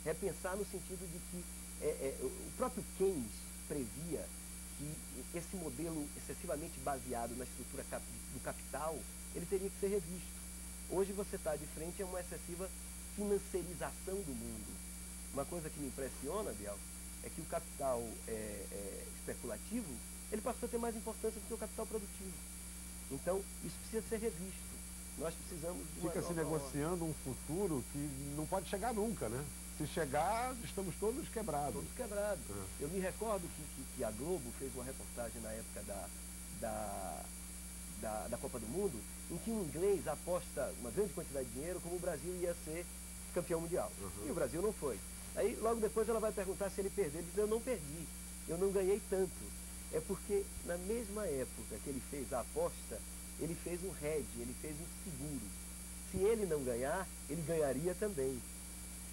Repensar no sentido de que o próprio Keynes previa que esse modelo excessivamente baseado na estrutura do capital, ele teria que ser revisto. Hoje você está de frente a uma excessiva financiarização do mundo. Uma coisa que me impressiona, Biel, é que o capital especulativo, ele passou a ter mais importância do que o capital produtivo. Então, isso precisa ser revisto. Nós precisamos de uma Fica se negociando um futuro que não pode chegar nunca, né? Se chegar, estamos todos quebrados. Todos quebrados. Eu me recordo que a Globo fez uma reportagem na época da Copa do Mundo, em que um inglês aposta uma grande quantidade de dinheiro como o Brasil ia ser campeão mundial. E o Brasil não foi. Aí, logo depois, ela vai perguntar se ele perdeu. Ele diz, eu não perdi, eu não ganhei tanto. É porque, na mesma época que ele fez a aposta, ele fez um hedge, ele fez um seguro. Se ele não ganhar, ele ganharia também.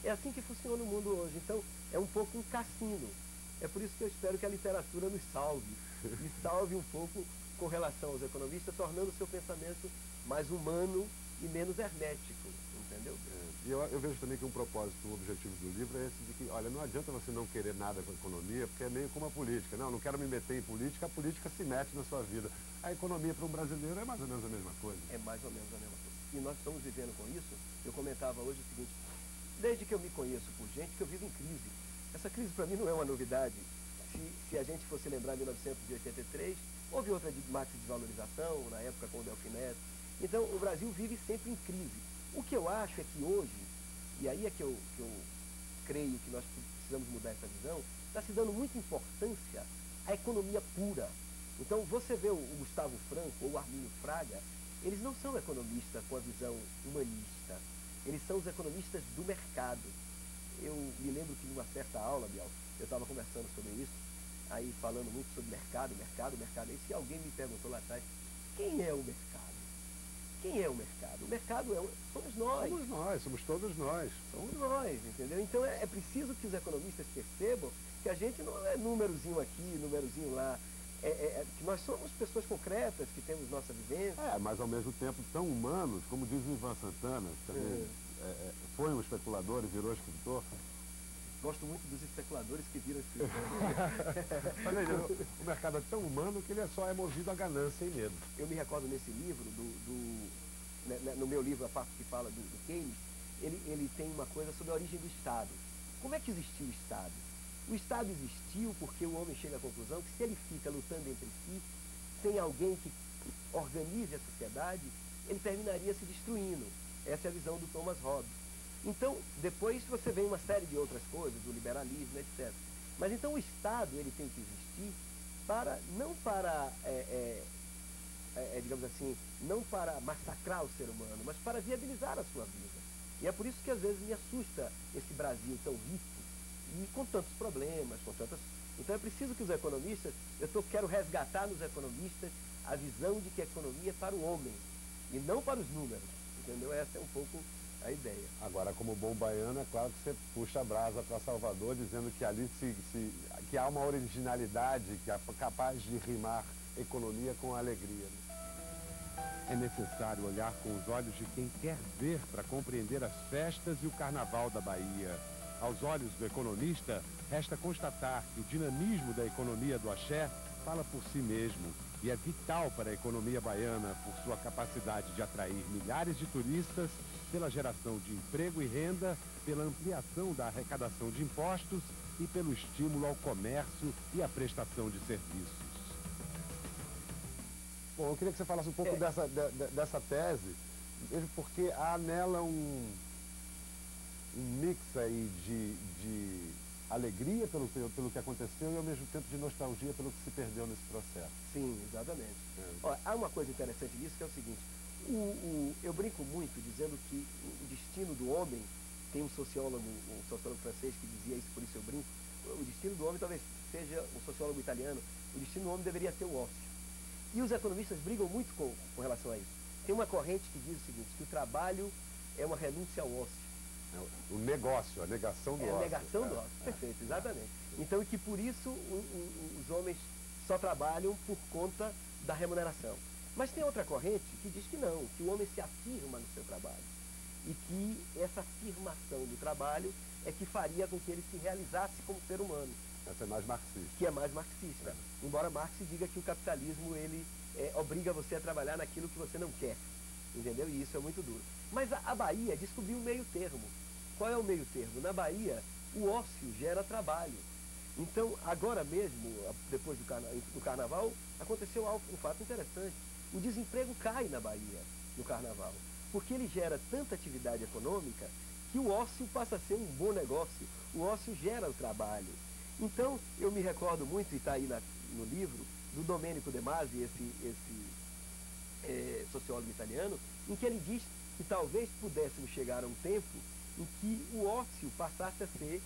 É assim que funciona o mundo hoje. Então, é um pouco um cassino. É por isso que eu espero que a literatura nos salve. E salve um pouco com relação aos economistas, tornando o seu pensamento mais humano e menos hermético. Entendeu? E eu vejo também que um propósito, um objetivo do livro é esse de que, olha, não adianta você não querer nada com a economia, porque é meio como a política. Não quero me meter em política, a política se mete na sua vida. A economia para um brasileiro é mais ou menos a mesma coisa. É mais ou menos a mesma coisa. E nós estamos vivendo com isso. Eu comentava hoje o seguinte, desde que eu me conheço por gente, que eu vivo em crise. Essa crise para mim não é uma novidade. Se a gente fosse lembrar em 1983, houve outra máxima de desvalorização, na época com o Delfim Neto. Então, o Brasil vive sempre em crise. O que eu acho é que hoje, e aí é que eu creio que nós precisamos mudar essa visão, está se dando muita importância à economia pura. Então, você vê o Gustavo Franco ou o Arminio Fraga, eles não são economistas com a visão humanista. Eles são os economistas do mercado. Eu me lembro que numa certa aula, Biel, eu estava conversando sobre isso, aí falando muito sobre mercado. E se alguém me perguntou lá atrás, quem é o mercado? Quem é o mercado? O mercado somos nós. Somos nós, somos todos nós. Somos nós, entendeu? Então é preciso que os economistas percebam que a gente não é númerozinho aqui, númerozinho lá. Que nós somos pessoas concretas, que temos nossa vivência. Mas ao mesmo tempo tão humanos, como diz o Ivan Santana, que também foi um especulador e virou escritor. Gosto muito dos especuladores que viram escritores. Olha aí, o mercado é tão humano que ele só é movido a ganância e medo. Eu me recordo nesse livro, no meu livro, a parte que fala do Keynes, ele tem uma coisa sobre a origem do Estado. Como é que existiu o Estado? O Estado existiu porque o homem chega à conclusão que se ele fica lutando entre si, sem alguém que organize a sociedade, ele terminaria se destruindo. Essa é a visão do Thomas Hobbes. Então, depois você vê uma série de outras coisas, do liberalismo, etc. Mas então o Estado, ele tem que existir não para, digamos assim, não para massacrar o ser humano, mas para viabilizar a sua vida. E é por isso que às vezes me assusta esse Brasil tão rico e com tantos problemas, Então é preciso que os economistas, quero resgatar nos economistas a visão de que a economia é para o homem e não para os números, entendeu? Essa é um pouco a ideia. Agora, como bom baiano, é claro que você puxa a brasa para Salvador, dizendo que ali que há uma originalidade que é capaz de rimar economia com alegria. É necessário olhar com os olhos de quem quer ver para compreender as festas e o carnaval da Bahia. Aos olhos do economista, resta constatar que o dinamismo da economia do axé fala por si mesmo e é vital para a economia baiana por sua capacidade de atrair milhares de turistas, pela geração de emprego e renda, pela ampliação da arrecadação de impostos e pelo estímulo ao comércio e à prestação de serviços. Bom, eu queria que você falasse um pouco dessa tese, mesmo porque há nela um mix aí de alegria pelo que aconteceu e ao mesmo tempo de nostalgia pelo que se perdeu nesse processo. Sim, exatamente. Olha, há uma coisa interessante nisso que é o seguinte, eu brinco muito dizendo que o destino do homem, tem um sociólogo francês que dizia isso, por isso eu brinco, o destino do homem talvez seja um sociólogo italiano, o destino do homem deveria ser o ócio. E os economistas brigam muito com relação a isso. Tem uma corrente que diz o seguinte, que o trabalho é uma renúncia ao ócio. O negócio, a negação do ócio. A negação do ócio, perfeito, exatamente. Então, que por isso os homens só trabalham por conta da remuneração. Mas tem outra corrente que diz que não, que o homem se afirma no seu trabalho. E que essa afirmação do trabalho é que faria com que ele se realizasse como ser humano. Essa é mais marxista. Que é mais marxista. Embora Marx diga que o capitalismo, ele obriga você a trabalhar naquilo que você não quer. Entendeu? E isso é muito duro. Mas a Bahia descobriu um meio termo. Qual é o meio termo? Na Bahia, o ócio gera trabalho. Então, agora mesmo, depois do carnaval, aconteceu um fato interessante. O desemprego cai na Bahia, no carnaval, porque ele gera tanta atividade econômica que o ócio passa a ser um bom negócio. O ócio gera o trabalho. Então, eu me recordo muito, e está aí no livro, do Domenico De Masi, esse sociólogo italiano, em que ele diz que talvez pudéssemos chegar a um tempo em que o ócio passasse a ser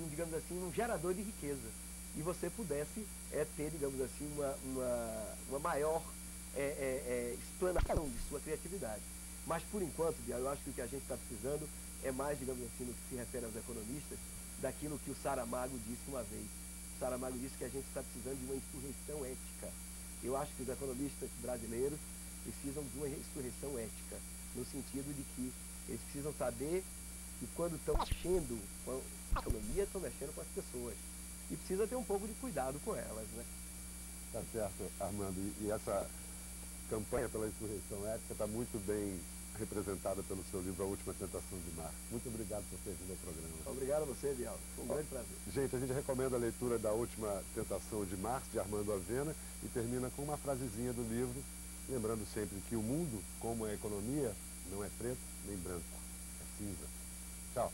digamos assim, um gerador de riqueza. E você pudesse ter, digamos assim, uma maior explanação de sua criatividade. Mas, por enquanto, Bial, eu acho que o que a gente está precisando é mais, digamos assim, no que se refere aos economistas, daquilo que o Saramago disse uma vez. O Saramago disse que a gente está precisando de uma insurreição ética. Eu acho que os economistas brasileiros precisam de uma insurreição ética, no sentido de que eles precisam saber que quando estão mexendo com a economia, estão mexendo com as pessoas. E precisa ter um pouco de cuidado com elas, né? Tá certo, Armando. E essa campanha pela insurreição ética está muito bem representada pelo seu livro A Última Tentação de Marx. Muito obrigado por ter vindo ao programa. Obrigado a você, Bial. Foi um grande prazer. Gente, a gente recomenda a leitura da Última Tentação de Marx, de Armando Avena, e termina com uma frasezinha do livro, lembrando sempre que o mundo, como a economia, não é preto nem branco, é cinza. Tchau.